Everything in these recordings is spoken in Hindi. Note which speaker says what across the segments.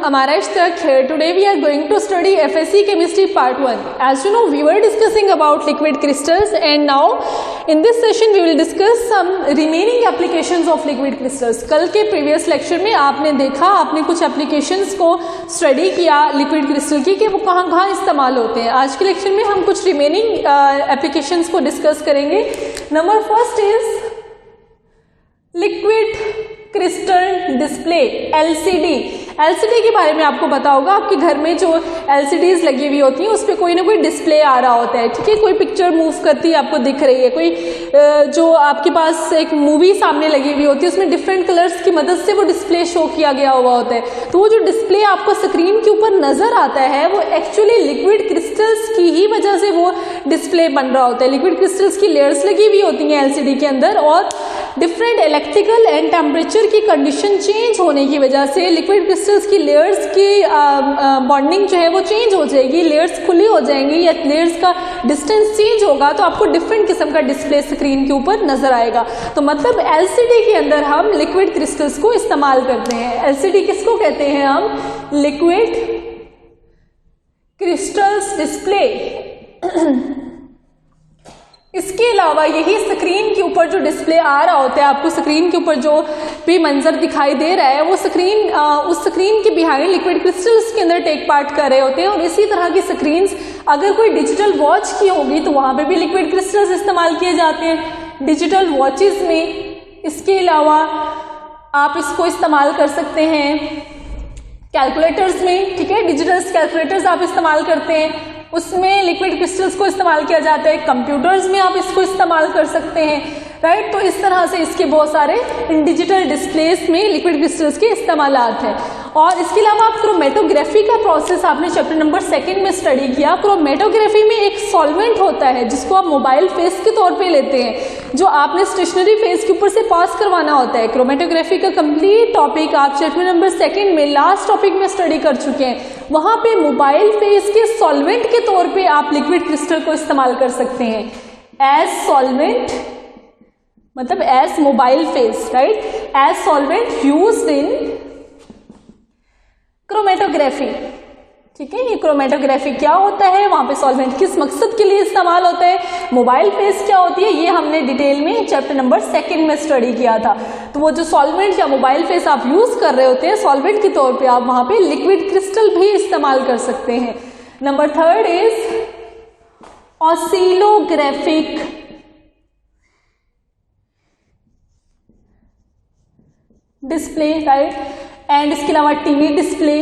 Speaker 1: Amarish Tak here. Today we are going to study FSC Chemistry Part 1. As you know, we were discussing about liquid crystals, and now in this session we will discuss some remaining applications of liquid crystals. कल के previous lecture में आपने देखा, आपने कुछ applications को study किया liquid crystal की कि वो कहाँ कहाँ इस्तेमाल होते हैं. आज के lecture में हम कुछ remaining applications को discuss करेंगे. Number first is liquid crystal display LCD. LCD के बारे में आपको पता होगा, आपके घर में जो LCDs लगी हुई होती हैं उस पर कोई ना कोई डिस्प्ले आ रहा होता है. ठीक है, कोई पिक्चर मूव करती है आपको दिख रही है, कोई जो आपके पास एक मूवी सामने लगी हुई होती है उसमें डिफरेंट कलर्स की मदद से वो डिस्प्ले शो किया गया हुआ होता है. तो वो जो डिस्प्ले आपको स्क्रीन के ऊपर नजर आता है वो एक्चुअली लिक्विड क्रिस्टल्स की ही वजह से वो डिस्प्ले बन रहा होता है. लिक्विड क्रिस्टल्स की लेयर्स लगी हुई होती हैं LCD के अंदर, और डिफरेंट इलेक्ट्रिकल एंड टेम्परेचर की कंडीशन चेंज होने की वजह से लिक्विड क्रिस्टल्स की लेयर्स की बॉन्डिंग जो है वो चेंज हो जाएगी, लेयर्स खुली हो जाएंगी या लेयर्स का डिस्टेंस चेंज होगा, तो आपको डिफरेंट किस्म का डिस्प्ले स्क्रीन के ऊपर नजर आएगा. तो मतलब LCD के अंदर हम लिक्विड क्रिस्टल्स को इस्तेमाल करते हैं. LCD किसको कहते हैं हम? Liquid crystals display. इसके अलावा यही स्क्रीन के ऊपर जो डिस्प्ले आ रहा होता है, आपको स्क्रीन के ऊपर जो भी मंजर दिखाई दे रहा है वो स्क्रीन उस स्क्रीन के बिहाइंड लिक्विड क्रिस्टल्स के अंदर टेक पार्ट कर रहे होते हैं. और इसी तरह की स्क्रीन्स अगर कोई डिजिटल वॉच की होगी तो वहां पे भी लिक्विड क्रिस्टल्स इस्तेमाल किए जाते हैं डिजिटल वॉचेस में. इसके अलावा आप इसको इस्तेमाल कर सकते हैं कैलकुलेटर्स में. ठीक है, डिजिटल कैलकुलेटर्स आप इस्तेमाल करते हैं, उसमें लिक्विड क्रिस्टल्स को इस्तेमाल किया जाता है. कंप्यूटर्स में आप इसको इस्तेमाल कर सकते हैं, राइट. तो इस तरह से इसके बहुत सारे डिजिटल डिस्प्लेस में लिक्विड क्रिस्टल्स के इस्तेमालात हैं. और इसके अलावा आप क्रोमेटोग्राफी का प्रोसेस आपने चैप्टर नंबर 2 में स्टडी किया. क्रोमेटोग्राफी में एक सॉल्वेंट होता है जिसको आप मोबाइल फेस के तौर पे लेते हैं, जो आपने स्टेशनरी फेस के ऊपर से पास करवाना होता है. क्रोमेटोग्राफी का कंप्लीट टॉपिक आप चैप्टर नंबर 2 में लास्ट टॉपिक में स्टडी कर चुके हैं. वहां पे मोबाइल फेस के सॉल्वेंट के तौर पे आप लिक्विड क्रिस्टल को इस्तेमाल कर सकते हैं. एज सॉल्वेंट मतलब as mobile phase, right, as solvent used in chromatography. ठीक है, ये क्रोमेटोग्राफी क्या होता है, वहां पे सॉल्वेंट किस मकसद के लिए इस्तेमाल होता है, मोबाइल फेस क्या होती है, ये हमने डिटेल में चैप्टर नंबर 2 में स्टडी किया था. तो वो जो सॉल्वेंट या मोबाइल फेस आप यूज कर रहे होते हैं सॉल्वेंट के तौर पे, आप वहां पे लिक्विड क्रिस्टल भी इस्तेमाल कर सकते हैं. Number 3 is oscillographic display, right. And इसके अलावा टीवी डिस्प्ले,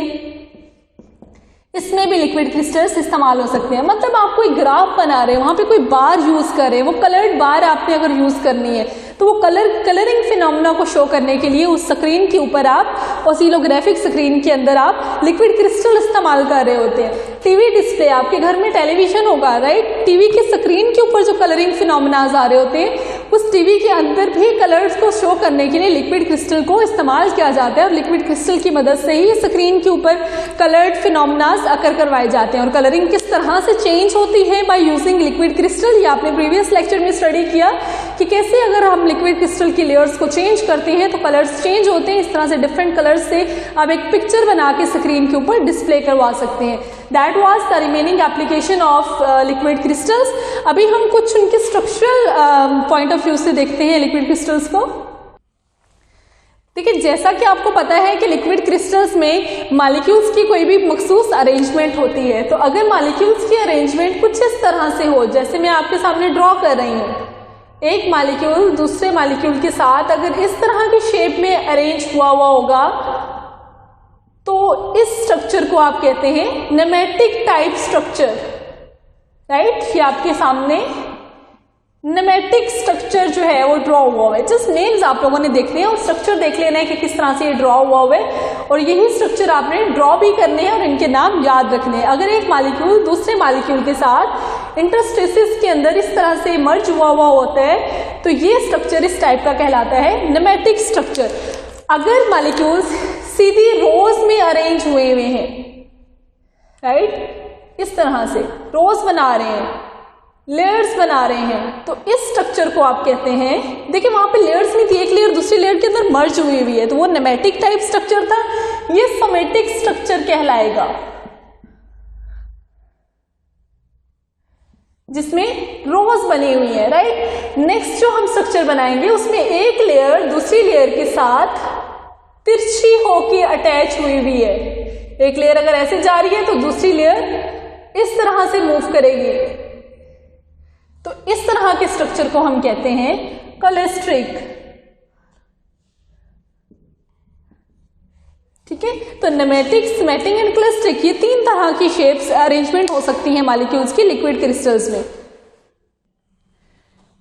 Speaker 1: इसमें भी लिक्विड क्रिस्टल्स इस्तेमाल हो सकते हैं. मतलब आप कोई ग्राफ बना रहे हैं, वहां पे कोई बार यूज कर रहे हैं, वो कलर्ड बार आपने अगर यूज करनी है तो वो कलरिंग फिनोमेना को शो करने के लिए उस स्क्रीन के ऊपर आप ऑसिलोग्राफिक स्क्रीन के अंदर आप लिक्विड क्रिस्टल इस्तेमाल कर रहे होते हैं. टीवी डिस्प्ले, आपके घर में टेलीविजन होगा, राइट. टीवी की स्क्रीन के ऊपर जो कलरिंग फिनोमेनाज आ रहे होते हैं उस टीवी के अंदर भी कलर्स को शो करने के लिए लिक्विड क्रिस्टल को इस्तेमाल किया जाता है. और लिक्विड क्रिस्टल की मदद से ही स्क्रीन के ऊपर कलर्ड फिनोमेनाज अकर करवाए जाते हैं. और कलरिंग किस तरह से चेंज होती है बाय यूजिंग लिक्विड क्रिस्टल, ये आपने प्रीवियस लेक्चर में स्टडी किया कि कैसे अगर हम लिक्विड क्रिस्टल की लेयर्स को चेंज करते हैं तो कलर्स चेंज होते हैं. इस तरह से डिफरेंट कलर्स से आप एक पिक्चर बना के स्क्रीन के ऊपर डिस्प्ले करवा सकते हैं. That was the remaining application of liquid crystals. अभी हम कुछ उनके स्ट्रक्चरल पॉइंट ऑफ व्यू से देखते हैं लिक्विड क्रिस्टल्स को. देखिए, जैसा कि आपको पता है कि लिक्विड क्रिस्टल्स में मॉलिक्यूल्स की कोई भी मखसूस अरेंजमेंट होती है. तो अगर मॉलिक्यूल्स की अरेंजमेंट कुछ इस तरह से हो, जैसे मैं आपके सामने ड्रॉ कर रही हूँ, एक मॉलिक्यूल दूसरे मॉलिक्यूल के साथ अगर इस तरह की शेप में अरेंज हुआ होगा तो इस स्ट्रक्चर को आप कहते हैं नेमेटिक टाइप स्ट्रक्चर, राइट. ये आपके सामने नेमेटिक स्ट्रक्चर जो है वो ड्रॉ हुआ है. जस्ट नेम्स आप लोगों ने देखने हैं और स्ट्रक्चर देख लेना है कि किस तरह से ये ड्रॉ हुआ है, और यही स्ट्रक्चर आपने ड्रॉ भी करने हैं और इनके नाम याद रखने हैं. अगर एक मॉलिक्यूल दूसरे मॉलिक्यूल के साथ इंटरस्टेसिस के अंदर इस तरह से मर्ज हुआ होता है तो ये स्ट्रक्चर इस टाइप का कहलाता है नेमेटिक स्ट्रक्चर. अगर मॉलिक्यूल्स सीधी रोज में अरेंज हुए हैं, राइट, इस तरह से रोज बना रहे हैं, लेयर्स बना रहे हैं, तो इस स्ट्रक्चर को आप कहते हैं, देखिए वहां पे लेयर्स नहीं थी, एक लेयर दूसरी लेयर के अंदर मर्ज हुई हुई है, तो वो नेमेटिक टाइप स्ट्रक्चर था, ये सोमेटिक स्ट्रक्चर कहलाएगा, जिसमें रोज बनी हुई है, राइट। नेक्स्ट जो हम स्ट्रक्चर बनाएंगे उसमें एक लेयर दूसरी लेयर के साथ तिरछी होके अटैच हुई हुई है। एक लेयर अगर ऐसे जा रही है तो दूसरी लेयर इस तरह से मूव करेगी, तो इस तरह के स्ट्रक्चर को हम कहते हैं क्लेस्ट्रिक। ठीक है, तो नेमेटिक, सिमेटिक एंड क्लेस्ट्रिक, ये 3 तरह की शेप्स अरेंजमेंट हो सकती हैं मॉलिक्यूल्स की लिक्विड क्रिस्टल्स में।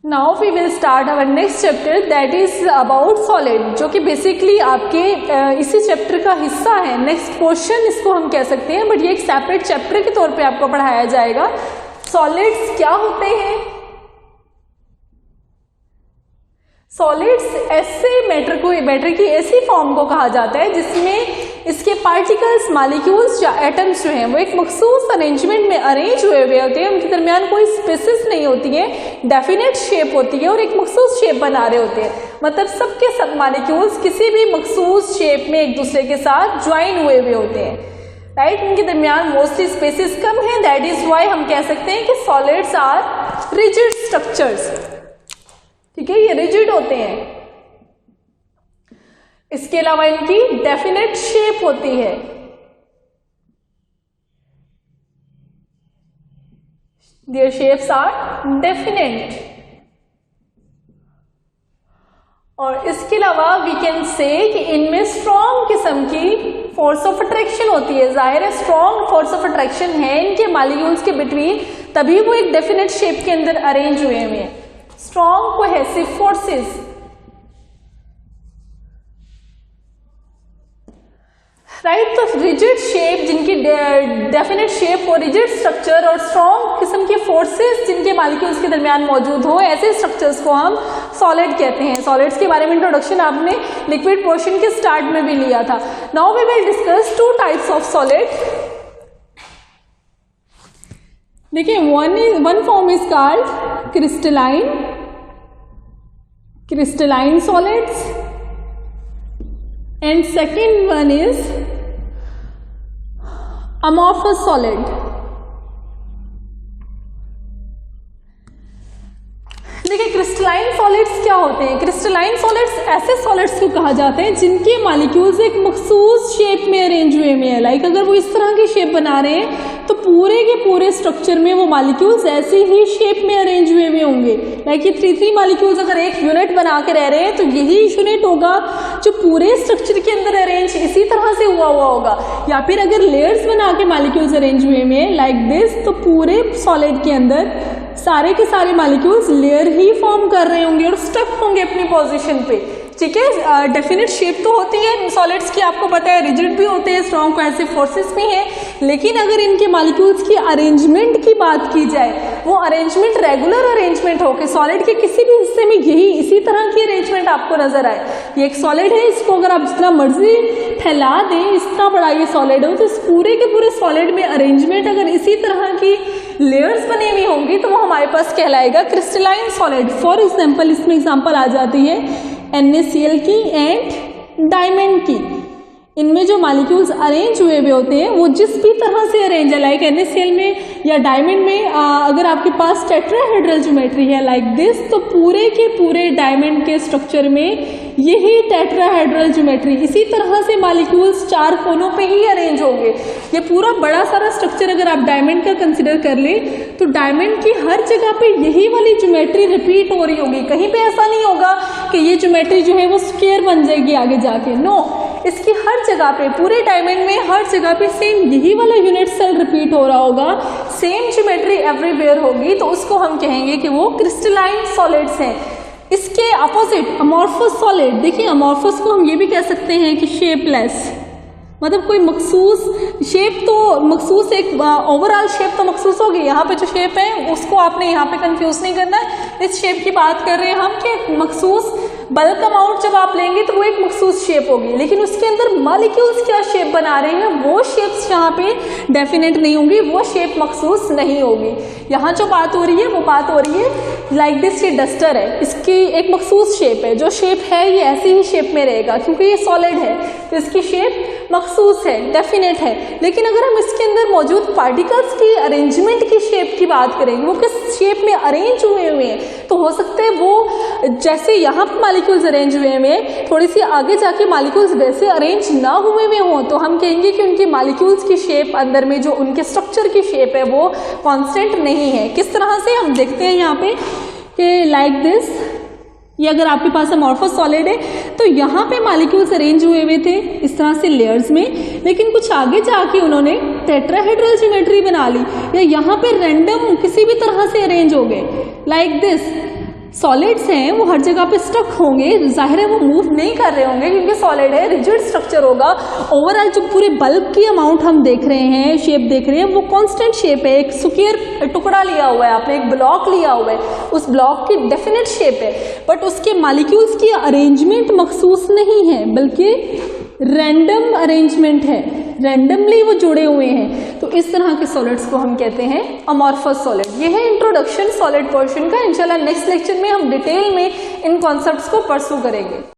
Speaker 1: Now we will start our next chapter that is about solid, जो कि बेसिकली आपके इसी चैप्टर का हिस्सा है, नेक्स्ट पोर्शन इसको हम कह सकते हैं, बट ये एक सेपरेट चैप्टर के तौर पे आपको पढ़ाया जाएगा। सॉलिड्स क्या होते हैं? सॉलिड्स ऐसे मैटर की ऐसी फॉर्म को कहा जाता है जिसमें इसके पार्टिकल्स, मॉलिक्यूल्स या एटम्स जो हैं वो एक मखसूस अरेंजमेंट में अरेंज हुए हुए होते हैं, उनके दरमियान कोई स्पेसेस नहीं होती है, डेफिनेट शेप होती है और एक मखसूस शेप बना रहे होते हैं, मतलब सबके सब मॉलिक्यूल्स किसी भी मखसूस शेप में एक दूसरे के साथ ज्वाइन हुए हुए होते हैं, राइट। इनके दरमियान मोस्टली स्पेसेस कम है, दैट इज वाई हम कह सकते हैं कि सॉलिड्स आर रिजिड स्ट्रक्चर्स। ठीक है, ये रिजिड होते हैं। इसके अलावा इनकी डेफिनेट शेप होती है, देयर शेप्स आर डेफिनेट। और इसके अलावा वी कैन से कि इनमें स्ट्रॉन्ग किस्म की फोर्स ऑफ अट्रैक्शन होती है, जाहिर है स्ट्रॉन्ग फोर्स ऑफ अट्रैक्शन है इनके मॉलिक्यूल्स के बिटवीन, तभी वो एक डेफिनेट शेप के अंदर अरेंज हुए हैं। Strong cohesive forces, right. तो रिजिड शेप, जिनकी डेफिनेट शेप हो, रिजिड स्ट्रक्चर और स्ट्रॉन्ग किस्म के फोर्सेस जिनके मॉलिक्यूल्स के दरमियान मौजूद हो, ऐसे स्ट्रक्चर्स को हम सॉलिड कहते हैं। सॉलिड्स के बारे में इंट्रोडक्शन आपने लिक्विड पोर्शन के स्टार्ट में भी लिया था। Now we will discuss 2 types of solid. देखिए, one form is called crystalline solids and second one is amorphous solid। देखिए, क्रिस्टलाइन सॉलिड्स क्या होते हैं? क्रिस्टलाइन सॉलिड्स ऐसे सॉलिड्स को कहा जाते हैं जिनके मॉलिक्यूल्स एक मखसूस शेप में अरेंज हुए हैं, लाइक अगर वो इस तरह की शेप बना रहे हैं तो पूरे के पूरे स्ट्रक्चर में वो मॉलिक्यूल्स ऐसे ही शेप में अरेंज हुए होंगे, लाइक ये 3 मॉलिक्यूल्स अगर एक यूनिट बना के रह रहे हैं तो यही यूनिट होगा जो पूरे स्ट्रक्चर के अंदर अरेंज इसी तरह से हुआ होगा। या फिर अगर लेयर्स बना के मॉलिक्यूल्स अरेंज हुए हैं लाइक दिस, तो पूरे सॉलिड के अंदर सारे के सारे मॉलिक्यूल्स लेयर ही फॉर्म कर रहे होंगे और स्टक होंगे अपनी पोजीशन पे। ठीक है, डेफिनेट शेप तो होती है सॉलिड्स की, आपको पता है, रिजिड भी होते हैं, स्ट्रॉन्ग कोहेसिव फोर्सेस भी हैं, लेकिन अगर इनके मॉलिक्यूल्स की अरेंजमेंट की बात की जाए, वो अरेंजमेंट रेगुलर अरेंजमेंट हो कि सॉलिड के किसी भी हिस्से में यही इसी तरह की अरेंजमेंट आपको नजर आए। ये एक सॉलिड है, इसको अगर आप जितना मर्जी फैला दें, इस तरह बड़ा ये सॉलिड हो, तो इस पूरे के पूरे सॉलिड में अरेंजमेंट अगर इसी तरह की लेयर्स बनी हुई होंगी तो वो हमारे पास कहलाएगा क्रिस्टलाइन सॉलिड। फॉर एग्जाम्पल, इसमें एग्जाम्पल आ जाती है NaCl की एंड डायमंड की। इनमें जो मॉलिक्यूल्स अरेंज हुए होते हैं वो जिस भी तरह से अरेंज है, लाइक NaCl में या डायमंड में अगर आपके पास टेट्राहेड्रल ज्योमेट्री है लाइक दिस, तो पूरे के पूरे डायमंड के स्ट्रक्चर में यही टेट्राहेड्रल ज्योमेट्री, इसी तरह से मॉलिक्यूल्स 4 कोनों पे ही अरेंज होंगे। ये पूरा बड़ा सारा स्ट्रक्चर अगर आप डायमंड का कंसिडर कर लें तो डायमंड की हर जगह पे यही वाली ज्योमेट्री रिपीट हो रही होगी, कहीं पे ऐसा नहीं होगा कि ये ज्योमेट्री जो है वो स्क्वायर बन जाएगी आगे जाके, नो, इसकी हर जगह पे, पूरे डायमंड में हर जगह पे सेम यही वाला यूनिट सेल रिपीट हो रहा होगा, सेम ज्योमेट्री एवरीवेयर होगी, तो उसको हम कहेंगे कि वो क्रिस्टलाइन सॉलिड्स हैं। इसके अपोजिट अमॉर्फस सॉलिड, देखिए अमॉर्फस को हम ये भी कह सकते हैं कि शेपलेस, मतलब कोई मखसूस शेप तो मखसूस, एक ओवरऑल शेप तो मखसूस होगी, यहाँ पे जो शेप है उसको आपने यहाँ पे कंफ्यूज नहीं करना है, इस शेप की बात कर रहे हैं हम कि मखसूस बल्क अमाउंट जब आप लेंगे तो वो एक मखसूस शेप होगी, लेकिन उसके अंदर मॉलिक्यूल्स क्या शेप बना रहे हैं वो शेप्स यहाँ पे डेफिनेट नहीं होंगी, वो शेप मखसूस नहीं होगी। यहाँ जो बात हो रही है वो बात हो रही है लाइक दिस, ये डस्टर है, इसकी एक मखसूस शेप है, जो शेप है ये ऐसी ही शेप में रहेगा क्योंकि ये सॉलिड है तो इसकी शेप मखसूस है, डेफिनेट है। लेकिन अगर हम इसके अंदर मौजूद पार्टिकल्स की अरेंजमेंट की शेप की बात करेंगे, वो किस शेप में अरेंज हुए हैं, तो हो सकता है वो जैसे यहाँ पर मॉलिक्यूल्स अरेंज हुए हैं थोड़ी सी आगे जाके मॉलिक्यूल्स वैसे अरेंज ना हुए हों तो हम कहेंगे कि उनकी मॉलिक्यूल्स की शेप अंदर में जो उनके स्ट्रक्चर की शेप है वो कांस्टेंट नहीं है। किस तरह से हम देखते हैं यहाँ पे कि लाइक दिस, ये अगर आपके पास अमॉर्फस सॉलिड है तो यहाँ पे मॉलिक्यूल्स अरेंज हुए थे इस तरह से लेयर्स में, लेकिन कुछ आगे जाके उन्होंने टेट्राहेड्रल ज्योमेट्री बना ली या यहाँ पे रैंडम किसी भी तरह से अरेंज हो गए लाइक दिस। सॉलिड्स हैं वो हर जगह पे स्टक होंगे, जाहिर है वो मूव नहीं कर रहे होंगे क्योंकि सॉलिड है, रिजिड स्ट्रक्चर होगा। ओवरऑल जो पूरे बल्ब की अमाउंट हम देख रहे हैं, शेप देख रहे हैं, वो कांस्टेंट शेप है। एक स्क्वायर टुकड़ा लिया हुआ है आपने, एक ब्लॉक लिया हुआ है, उस ब्लॉक की डेफिनेट शेप है, बट उसके मॉलिक्यूल्स की अरेंजमेंट मखसूस नहीं है बल्कि रैंडम अरेंजमेंट है, रैंडमली वो जुड़े हुए हैं। तो इस तरह के सॉलिड्स को हम कहते हैं अमॉर्फस सॉलिड। ये है इंट्रोडक्शन सॉलिड पोर्शन का। इंशाल्लाह नेक्स्ट लेक्चर में हम डिटेल में इन कॉन्सेप्ट्स को परस्यू करेंगे।